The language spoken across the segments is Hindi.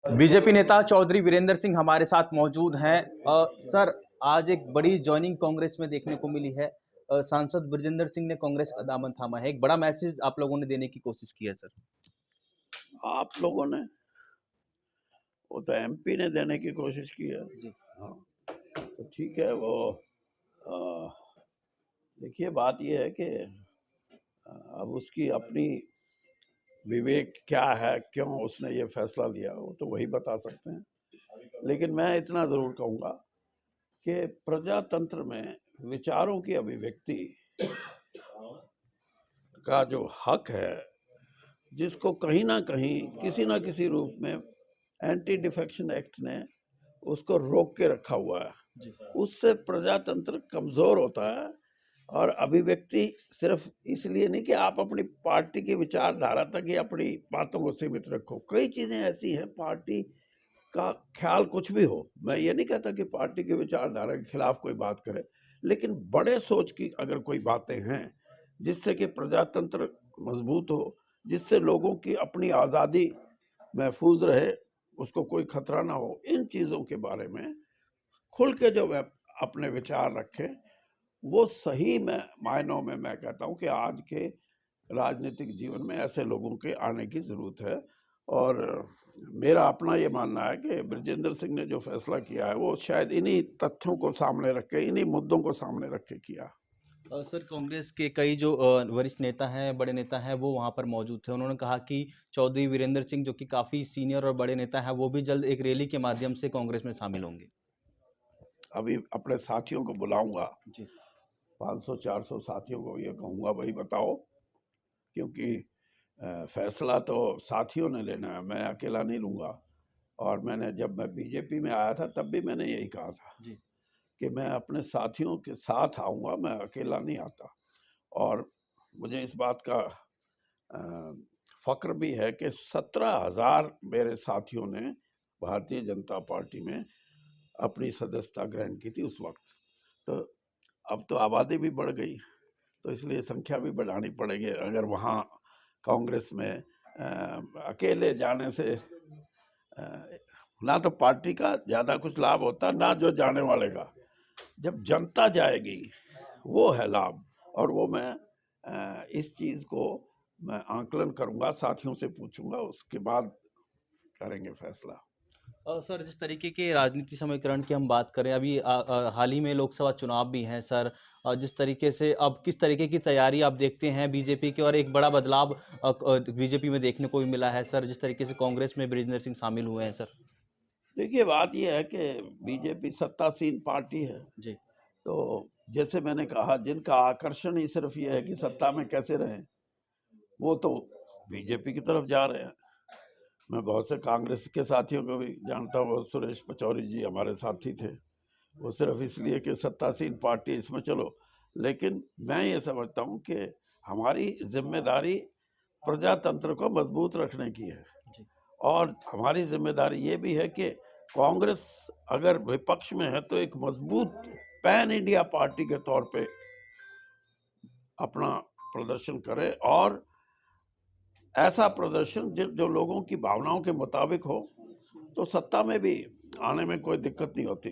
बीजेपी नेता चौधरी वीरेंद्र सिंह हमारे साथ मौजूद हैं। सर, आज एक बड़ी जॉइनिंग कांग्रेस में देखने को मिली है। सांसद ब्रजेंद्र सिंह ने कांग्रेस का दामन थामा है। एक बड़ा मैसेज आप लोगों ने देने की कोशिश की है सर। आप लोगों ने, वो तो एमपी ने देने की कोशिश की है। जी। हाँ, तो ठीक है। वो देखिए, बात ये है कि अब उसकी अपनी विवेक क्या है, क्यों उसने ये फैसला लिया, वो तो वही बता सकते हैं। लेकिन मैं इतना जरूर कहूँगा कि प्रजातंत्र में विचारों की अभिव्यक्ति का जो हक है, जिसको कहीं ना कहीं किसी ना किसी रूप में एंटी डिफेक्शन एक्ट ने उसको रोक के रखा हुआ है, उससे प्रजातंत्र कमजोर होता है। और अभिव्यक्ति सिर्फ इसलिए नहीं कि आप अपनी पार्टी की विचारधारा तक ही अपनी बातों को सीमित रखो। कई चीजें ऐसी हैं, पार्टी का ख्याल कुछ भी हो, मैं ये नहीं कहता कि पार्टी की विचारधारा के खिलाफ कोई बात करे, लेकिन बड़े सोच की अगर कोई बातें हैं जिससे कि प्रजातंत्र मजबूत हो, जिससे लोगों की अपनी आज़ादी महफूज रहे, उसको कोई खतरा ना हो, इन चीज़ों के बारे में खुल के जो वह अपने विचार रखें, वो सही में मायनों में मैं कहता हूँ कि आज के राजनीतिक जीवन में ऐसे लोगों के आने की जरूरत है। और मेरा अपना ये मानना है कि ब्रजेंद्र सिंह ने जो फैसला किया है वो शायद इन्हीं तथ्यों को सामने रख के, इन्हीं मुद्दों को सामने रख के किया। सर, कांग्रेस के कई जो वरिष्ठ नेता हैं, बड़े नेता हैं, वो वहां पर मौजूद थे। उन्होंने कहा कि चौधरी वीरेंद्र सिंह, जो कि काफी सीनियर और बड़े नेता हैं, वो भी जल्द एक रैली के माध्यम से कांग्रेस में शामिल होंगे। अभी अपने साथियों को बुलाऊंगा, जी। 500-400 साथियों को ये कहूँगा भाई बताओ, क्योंकि फैसला तो साथियों ने लेना है, मैं अकेला नहीं लूँगा। और मैंने, जब मैं बीजेपी में आया था तब भी मैंने यही कहा था जी। कि मैं अपने साथियों के साथ आऊँगा, मैं अकेला नहीं आता। और मुझे इस बात का फ़क्र भी है कि 17,000 मेरे साथियों ने भारतीय जनता पार्टी में अपनी सदस्यता ग्रहण की थी उस वक्त। तो अब तो आबादी भी बढ़ गई, तो इसलिए संख्या भी बढ़ानी पड़ेगी। अगर वहाँ कांग्रेस में अकेले जाने से ना तो पार्टी का ज़्यादा कुछ लाभ होता, ना जो जाने वाले का। जब जनता जाएगी वो है लाभ। और वो मैं इस चीज़ को मैं आंकलन करूंगा, साथियों से पूछूंगा, उसके बाद करेंगे फैसला। सर, जिस तरीके के राजनीति समीकरण की हम बात करें, अभी हाल ही में लोकसभा चुनाव भी हैं सर। जिस तरीके से अब किस तरीके की तैयारी आप देखते हैं बीजेपी की, और एक बड़ा बदलाव बीजेपी में देखने को भी मिला है सर, जिस तरीके से कांग्रेस में ब्रजेंद्र सिंह शामिल हुए हैं सर। देखिए, बात यह है कि बीजेपी सत्तासीन पार्टी है। जी। तो जैसे मैंने कहा, जिनका आकर्षण ही सिर्फ ये है कि सत्ता में कैसे रहें, वो तो बीजेपी की तरफ जा रहे हैं। मैं बहुत से कांग्रेस के साथियों को भी जानता हूँ, सुरेश पचौरी जी हमारे साथी थे, वो सिर्फ इसलिए कि सत्तासीन पार्टी इसमें चलो। लेकिन मैं ये समझता हूँ कि हमारी जिम्मेदारी प्रजातंत्र को मजबूत रखने की है। जी। और हमारी जिम्मेदारी ये भी है कि कांग्रेस अगर विपक्ष में है तो एक मजबूत पैन इंडिया पार्टी के तौर पे अपना प्रदर्शन करे, और ऐसा प्रदर्शन जो लोगों की भावनाओं के मुताबिक हो, तो सत्ता में भी आने में कोई दिक्कत नहीं होती।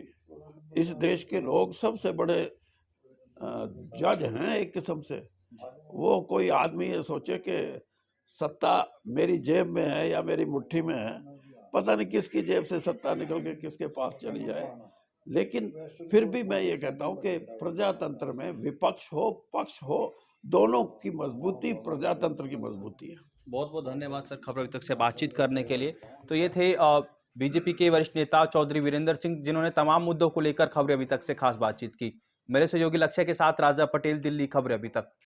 इस देश के लोग सबसे बड़े जज हैं एक किस्म से। वो कोई आदमी ये सोचे कि सत्ता मेरी जेब में है या मेरी मुट्ठी में है, पता नहीं किसकी जेब से सत्ता निकल के किसके पास चली जाए। लेकिन फिर भी मैं ये कहता हूँ कि प्रजातंत्र में विपक्ष हो पक्ष हो, दोनों की मजबूती प्रजातंत्र की मजबूती है। बहुत बहुत धन्यवाद सर, खबर अभी तक से बातचीत करने के लिए। तो ये थे बीजेपी के वरिष्ठ नेता चौधरी वीरेंद्र सिंह, जिन्होंने तमाम मुद्दों को लेकर खबरें अभी तक से खास बातचीत की। मेरे सहयोगी लक्ष्य के साथ राजा पटेल, दिल्ली खबरें अभी तक।